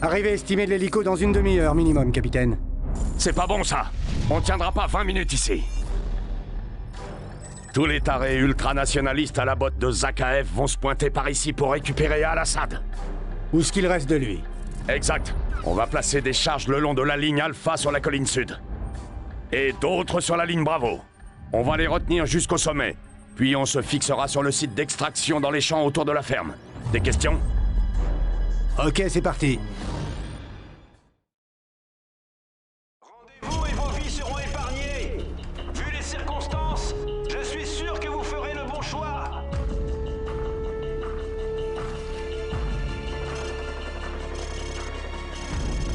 Arrivée estimée de l'hélico dans une demi-heure minimum, capitaine. C'est pas bon ça. On tiendra pas 20 minutes ici. Tous les tarés ultranationalistes à la botte de Zakhaev vont se pointer par ici pour récupérer Al-Assad. Où ce qu'il reste de lui? Exact. On va placer des charges le long de la ligne Alpha sur la colline sud. Et d'autres sur la ligne Bravo. On va les retenir jusqu'au sommet. Puis on se fixera sur le site d'extraction dans les champs autour de la ferme. Des questions? Ok, c'est parti. Rendez-vous et vos vies seront épargnées. Vu les circonstances, je suis sûr que vous ferez le bon choix.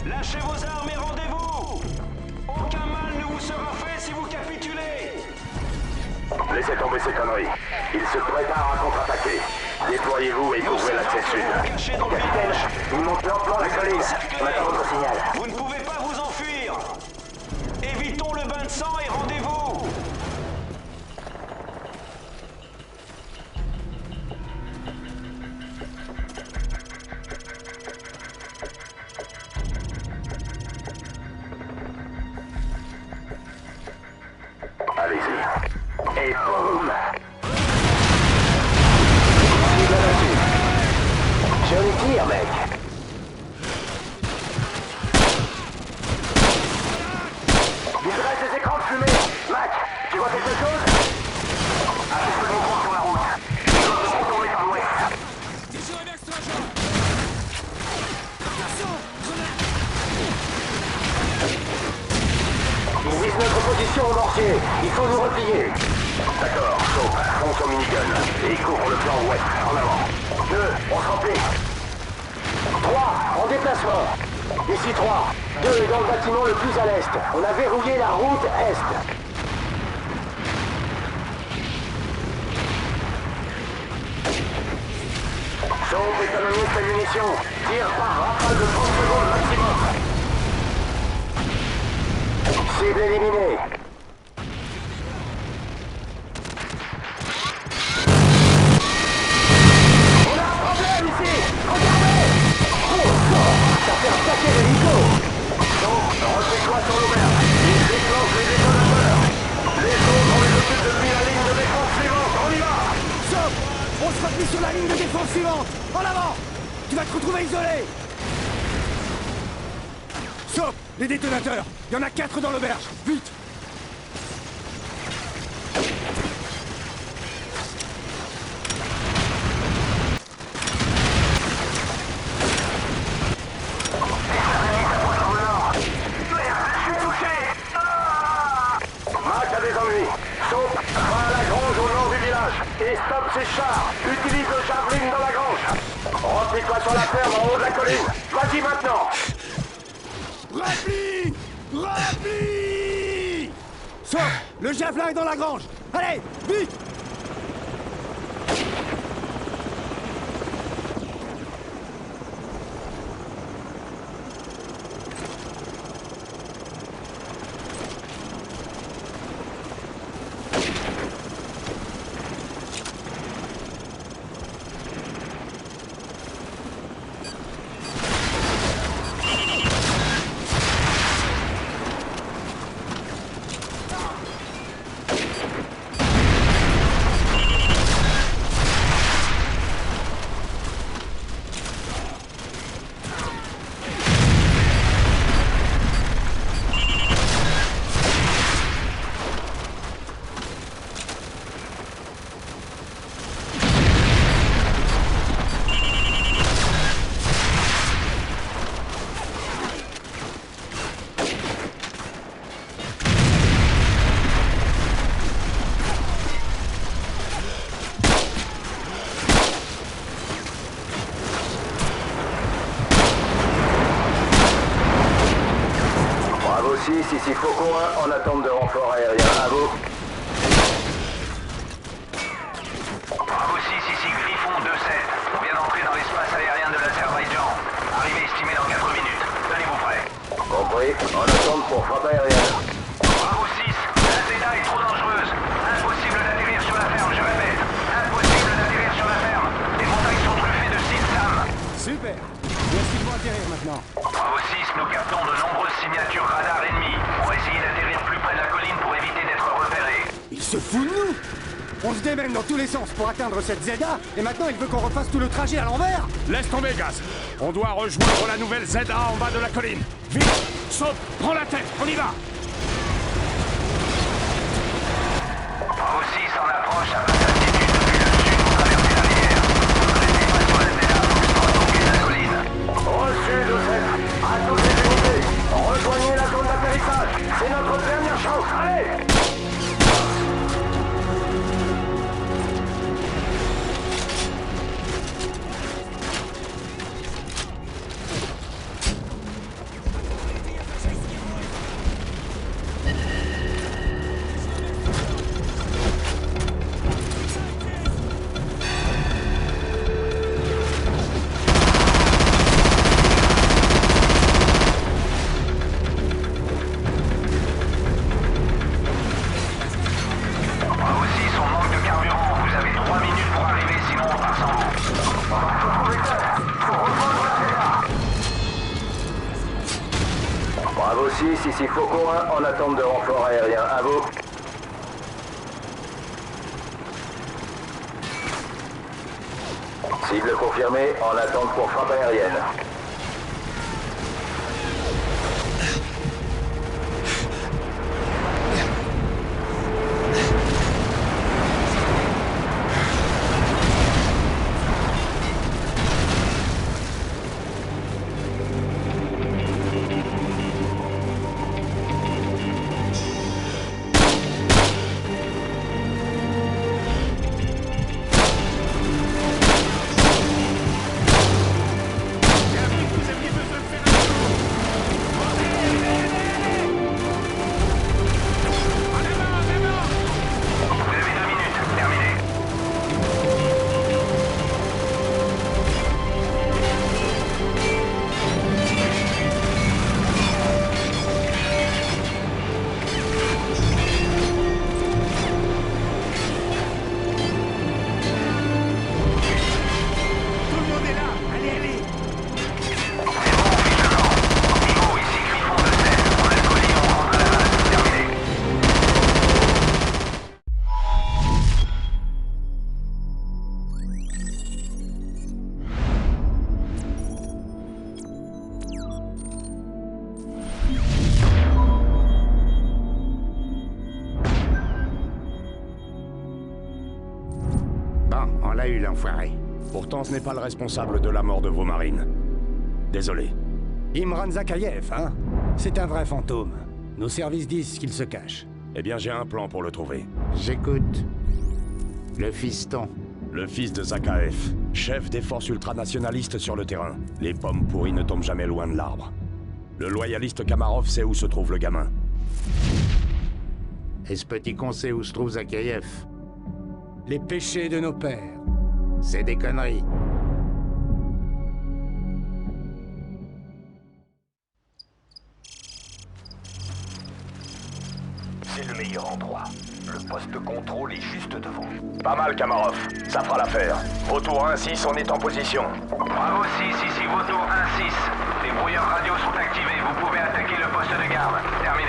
Lâchez vos armes et rendez-vous. Aucun mal ne vous sera fait si vous capitulez. Laissez tomber ces conneries. Ils se préparent à contre-attaquer. Déployez-vous et couvrez l'accès sud. Cachez dans le Capitaine, village. ils montent lentement la colline. On attend votre signal. Vous ne pouvez pas vous enfuir. Évitons le bain de sang et rendez-vous. Allez-y. Et boum! Joli tir, mec. Il te reste des écrans de fumée. Mac, tu vois quelque chose? Assez de mouvement sur la route. Ils doivent se retourner par l'ouest. Ils visent notre position au mortier. Il faut nous replier. D'accord, Soap, fonce au minigun. Et couvre le flanc ouest. En avant. 2, on se remplit. 3, en déplacement. Ici 3. 2 est dans le bâtiment le plus à l'est. On a verrouillé la route est. Soap économise ses munitions. Tire par rafale de 30 secondes maximum. Cible éliminée. On a un problème ici. Regardez. Oh, ça fait un paquet d'hélico. Donc, refais-toi sur l'auberge. Ils déclenchent les détonateurs. Les autres, on les occupe depuis la ligne de défense suivante. On y va. Stop! On se replie sur la ligne de défense suivante! En avant! Tu vas te retrouver isolé! Stop! Les détonateurs! Il y en a 4 dans l'auberge! Vite! Mac a des ennuis. Soap, va à la grange au nord du village. Et stoppe ses chars. Utilise le javelin dans la grange. Replie-toi sur la ferme en haut de la colline. Vas-y maintenant. Replie! Replie! Stop! Le javelin est dans la grange! Allez! Vite! Ici Faucon 1 en attente de renfort aérien. À vous. Bravo 6, ici Griffon 2-7. On vient d'entrer dans l'espace aérien de l'Azerbaïdjan. Arrivée estimée dans 4 minutes. Tenez-vous prêts. Compris. En attente pour frappe aérienne. Bravo 6, la Zeta est trop dangereuse. Impossible d'atterrir sur la ferme, je répète. Impossible d'atterrir sur la ferme. Les montagnes sont truffées de sites SAM. Super! Où est-ce qu'ils vont atterrir maintenant? maintenant. Bravo 6, nous captons de nombreuses signatures radar ennemies. On va essayer d'atterrir plus près de la colline pour éviter d'être repérés. Il se fout de nous! On se démène dans tous les sens pour atteindre cette ZA, et maintenant il veut qu'on refasse tout le trajet à l'envers! Laisse tomber, Gaz. On doit rejoindre la nouvelle ZA en bas de la colline. Vite, saute, prends la tête, on y va. Bravo 6, en approche à basse altitude depuis le sud pour traverser la rivière. Ne restez pas sur la ZA pour tomber la colline. Reçu, 2-7. À toutes les unités. Rejoignez la zone d'atterrissage. C'est notre dernière chance. Allez! Bravo 6, on manque de carburant. Vous avez 3 minutes pour arriver, sinon on part sans vous. Bravo 6, ici Faucon 1, en attente de renfort aérien. À vous. Cible confirmée, en attente pour frappe aérienne. Vous avez 2 minutes, terminé. Tout le monde est là! Allez, allez! C'est bon, fiche le camp. Nico, ici Griffon 2-7. On a le colis, on rentre à la base. Terminé. Bon, on l'a eu l'enfoiré. Pourtant, ce n'est pas le responsable de la mort de vos marines. Désolé. Imran Zakayev, hein? C'est un vrai fantôme. Nos services disent qu'il se cache. Eh bien, j'ai un plan pour le trouver. J'écoute. Le fiston. Le fils de Zakaev, chef des forces ultranationalistes sur le terrain. Les pommes pourries ne tombent jamais loin de l'arbre. Le loyaliste Kamarov sait où se trouve le gamin. Et ce petit con sait où se trouve Zakayev. Les péchés de nos pères. C'est des conneries. C'est le meilleur endroit. Le poste de contrôle est juste devant. Pas mal, Kamarov. Ça fera l'affaire. Vautour 1-6, on est en position. Bravo 6, ici Vautour 1-6. Les brouilleurs radios sont activés. Vous pouvez attaquer le poste de garde. Terminé.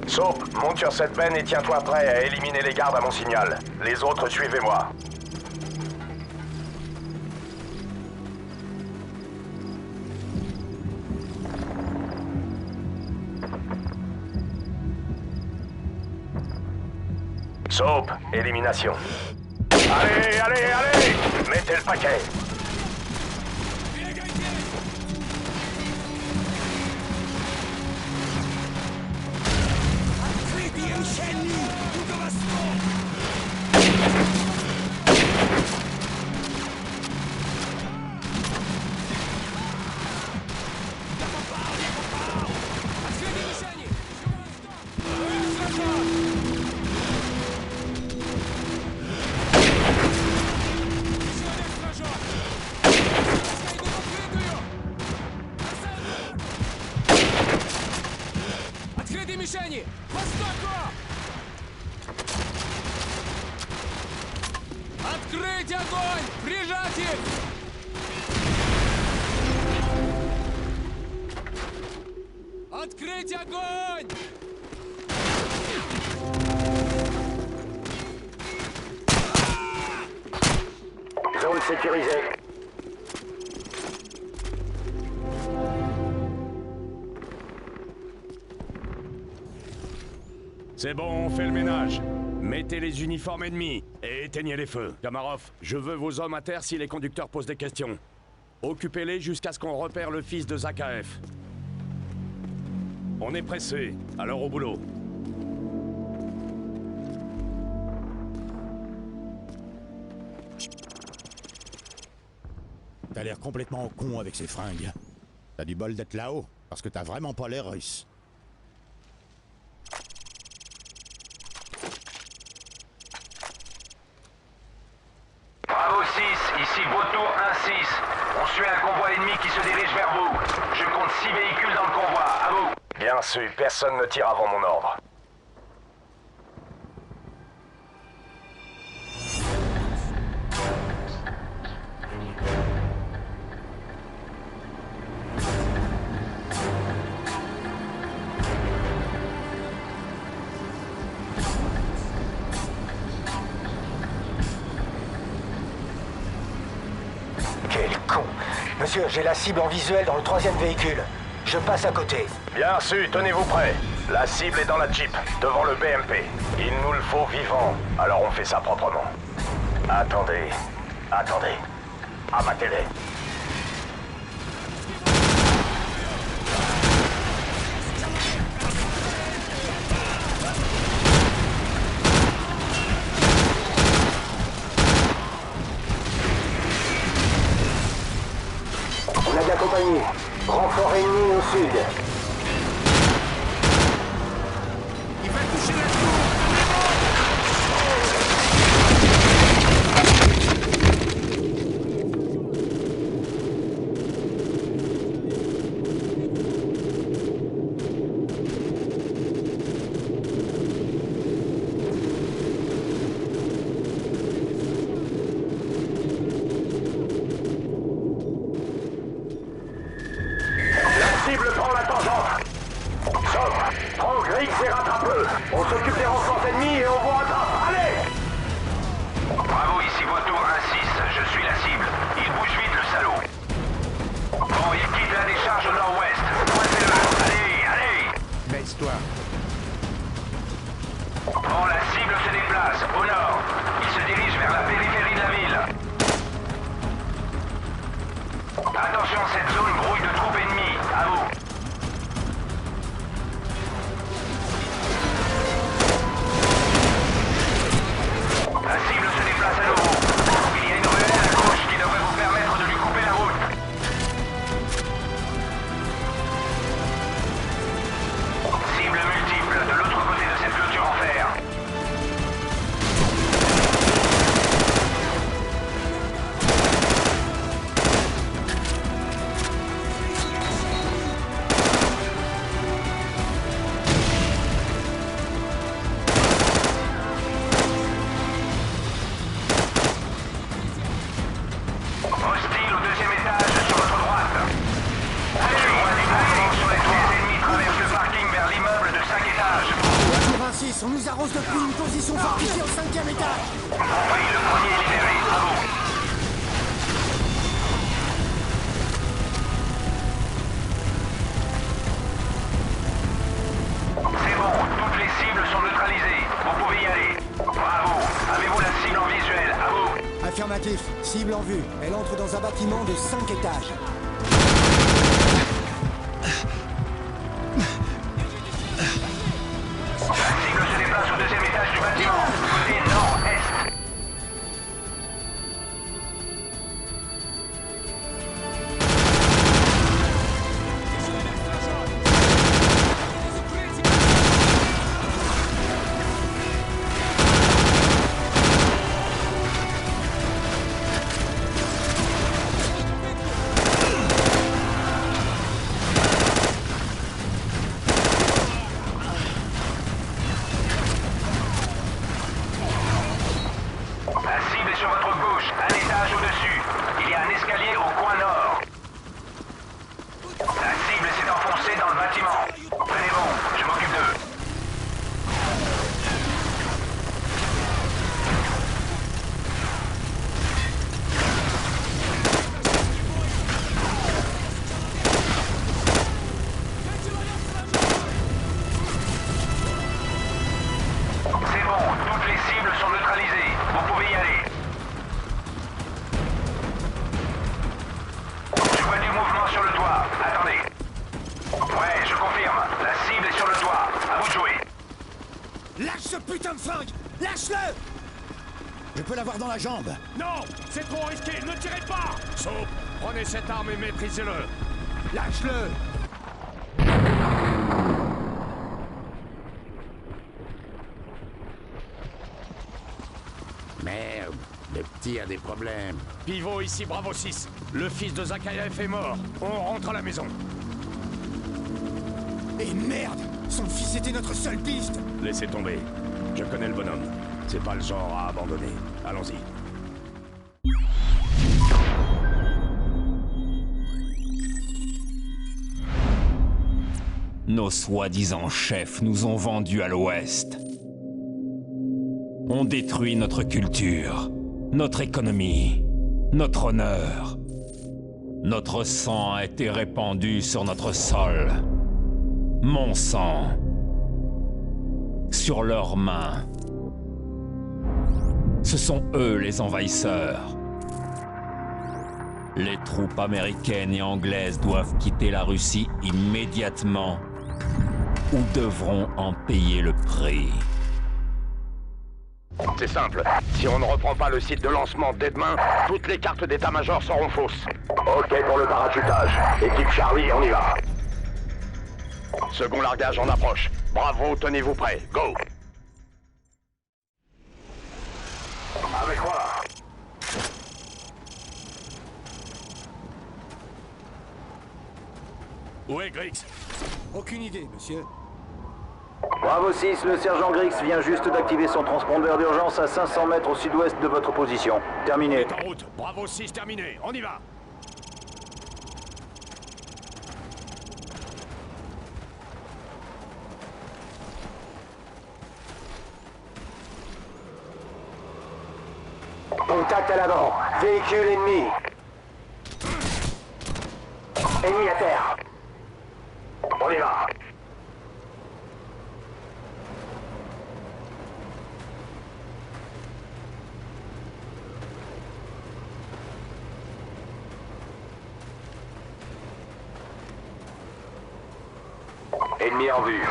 Soap, monte sur cette benne et tiens-toi prêt à éliminer les gardes à mon signal. Les autres, suivez-moi. Soap, élimination. Allez, allez, allez! Mettez le paquet! Открыть огонь! Прижать их! Открыть огонь! Zone sécurisée. C'est bon, on fait le ménage. Mettez les uniformes ennemis et éteignez les feux. Kamarov, je veux vos hommes à terre si les conducteurs posent des questions. Occupez-les jusqu'à ce qu'on repère le fils de Zakhaev. On est pressé, alors au boulot. T'as l'air complètement con avec ces fringues. T'as du bol d'être là-haut, parce que t'as vraiment pas l'air russe. Bravo 6, ici Boto 1-6. On suit un convoi ennemi qui se dirige vers vous. Je compte 6 véhicules dans le convoi, à vous. Bien sûr, personne ne tire avant mon ordre. Quel con! Monsieur, j'ai la cible en visuel dans le 3e véhicule. Je passe à côté. Bien sûr, tenez-vous prêts. La cible est dans la Jeep, devant le BMP. Il nous le faut vivant, alors on fait ça proprement. Attendez, attendez. Abattez-les. On a de la compagnie. Renfort ennemi au sud. Il va toucher la tour! La cible prend la tangente. Sauf, prends Griggs et rattrape-le. On s'occupe des renforts ennemis et on vous rattrape. Allez! Bravo, ici Boto 1-6. Je suis la cible. Il bouge vite, le salaud. Bon, il quitte la décharge au nord-ouest. Pointez-le. Allez, allez! Baisse-toi. Bon, la cible se déplace, au nord. Il se dirige vers la périphérie de la ville. Attention, cette zone grouille de troupes ennemies. À vous. La cible se déplace à nouveau. Il y a une ruelle à gauche qui devrait vous permettre de lui couper la route. Cible multiple de l'autre côté de cette clôture en fer. Hostile au 2e étage sur votre droite. Je vois des mouvements sur les toits. Les ennemis traversent le parking vers l'immeuble de 5 étages. Tour 26, on nous arrose depuis une position fortifiée au 5e étage. Oui, le premier est libéré. À vous. C'est bon, toutes les cibles sont neutralisées. Vous pouvez y aller. Bravo. Avez-vous la cible en visuel? À vous. Affirmatif, cible en vue. Elle entre dans un bâtiment de 5 étages. La cible se déplace au 2e étage du bâtiment, côté nord-est. putain de flingue! Lâche-le! Je peux l'avoir dans la jambe! Non! C'est trop risqué! Ne tirez pas! Soap, prenez cette arme et maîtrisez-le! Lâche-le! Merde, le petit a des problèmes. Pivot, ici Bravo 6. Le fils de Zakayev est mort. On rentre à la maison. Et merde! Son fils était notre seule piste! Laissez tomber. Je connais le bonhomme. C'est pas le genre à abandonner. Allons-y. Nos soi-disant chefs nous ont vendus à l'Ouest. On détruit notre culture, notre économie, notre honneur. Notre sang a été répandu sur notre sol. Mon sang. Sur leurs mains. Ce sont eux les envahisseurs. Les troupes américaines et anglaises doivent quitter la Russie immédiatement ou devront en payer le prix. C'est simple. Si on ne reprend pas le site de lancement dès demain, toutes les cartes d'état-major seront fausses. Ok pour le parachutage. Équipe Charlie, on y va. Second largage en approche. Bravo, tenez-vous prêts. Go! Avec moi. Où est Griggs? Aucune idée, monsieur. Bravo 6, le sergent Griggs vient juste d'activer son transpondeur d'urgence à 500 mètres au sud-ouest de votre position. Terminé. En route. Bravo 6 terminé. On y va. Contact à l'avant. Véhicule ennemi. Ennemi à terre. On y va. Ennemi en vue.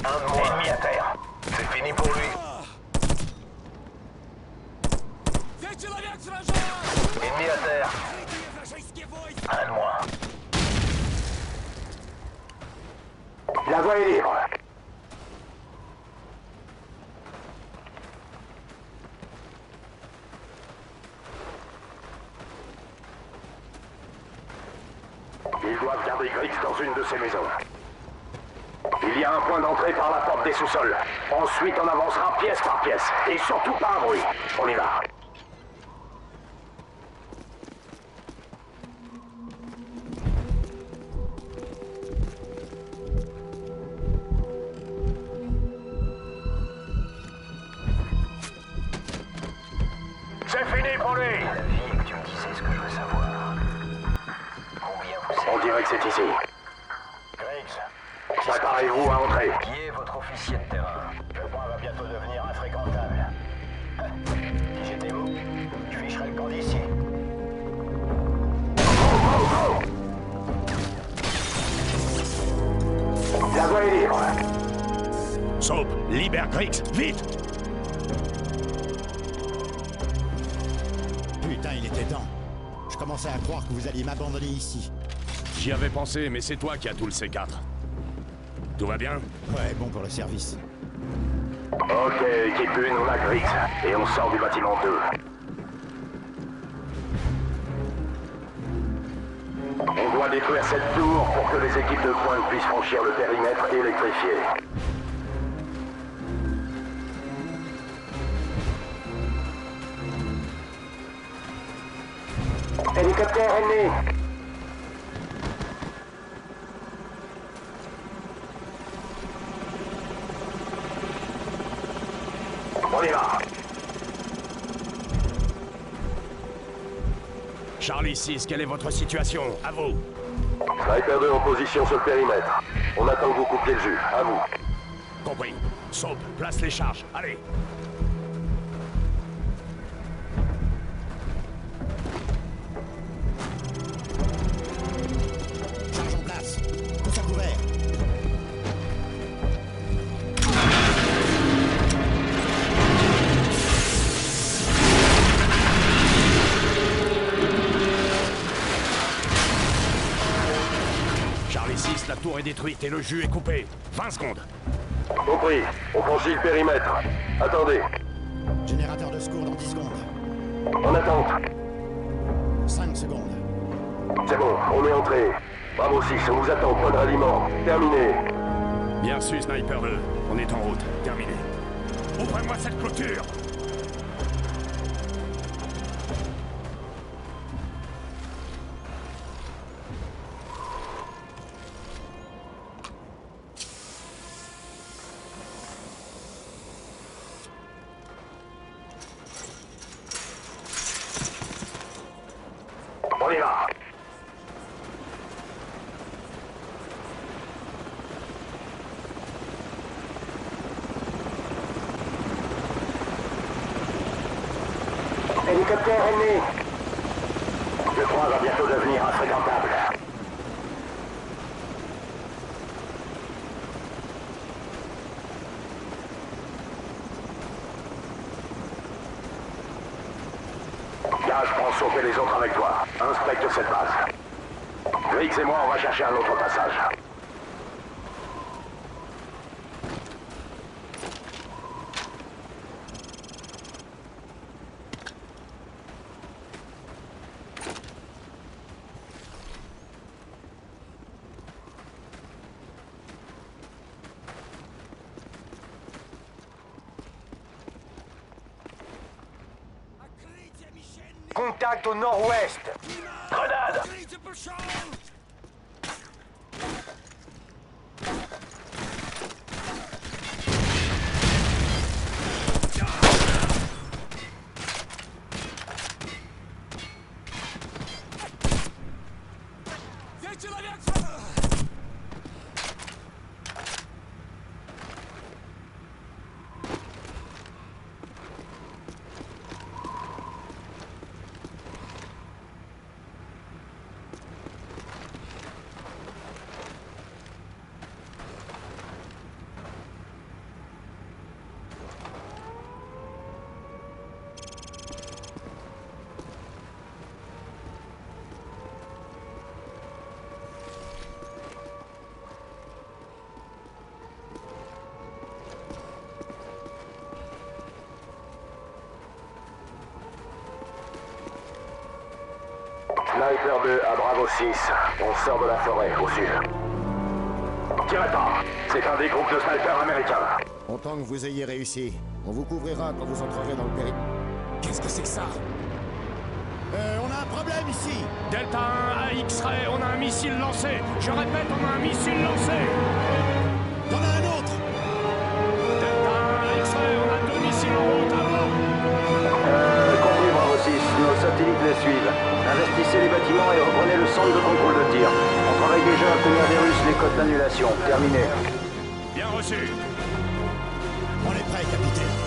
Ennemi à terre. C'est fini pour lui. Ennemi à terre. Un de moins. La voie est libre. Ils doivent garder Griggs dans une de ces maisons. Il y a un point d'entrée par la porte des sous-sols. Ensuite, on avancera pièce par pièce. Et surtout pas un bruit. On y va. C'est fini pour lui. La vie que tu me disais ce que je veux savoir. Combien vous On dirait que c'est ici. Griggs, Préparez-vous à entrer. qui est votre officier de terrain? Le point va bientôt devenir infréquentable. Si j'étais vous, je ficherais le camp d'ici. La voie est libre. Soap, libère Griggs. Vite! Putain, il était temps. Je commençais à croire que vous alliez m'abandonner ici. J'y avais pensé, mais c'est toi qui as tout le C4. Tout va bien? Ouais, bon pour le service. Ok, équipe 1, on a Griggs. Et on sort du bâtiment 2. On doit détruire cette tour pour que les équipes de pointe puissent franchir le périmètre électrifié. Hélicoptère ennemi. On y va. Charlie 6, quelle est votre situation? À vous. Sniper 2 en position sur le périmètre. On attend que vous coupiez le jus. À vous. Compris. Soap, place les charges. Allez. les 6, la tour est détruite et le jus est coupé. 20 secondes. Compris. On franchit le périmètre. Attendez. Générateur de secours dans 10 secondes. En attente. 5 secondes. C'est bon, on est entré. Bravo 6, on vous attend. Point de ralliement. Terminé. Bien reçu, Sniper 2. On est en route. Terminé. Ouvrez-moi cette clôture. On y va. Hélicoptère ennemi. Le 3 va bientôt devenir infréquentable. Gage, prends Soap et les autres avec toi. Inspecte cette base. VX et moi, on va chercher un autre passage. Contact au nord-ouest. Grenade! Здесь человек! Sniper 2 à Bravo 6. On sort de la forêt, au sud. Tirez pas. C'est un des groupes de snipers américains. Content que vous ayez réussi. On vous couvrira quand vous entrerez dans le périmètre. Qu'est-ce que c'est que ça? On a un problème ici. Delta 1 à X-Ray, on a un missile lancé. Je répète, on a un missile lancé. T'en as un autre. Delta 1 à X-Ray, on a 2 missiles en route à bord. Compris Bravo 6. Nos satellites les suivent. Investissez les bâtiments et reprenez le centre de contrôle de tir. On travaille déjà à obtenir des Russes les codes d'annulation. Terminé. Bien reçu. On est prêt, capitaine.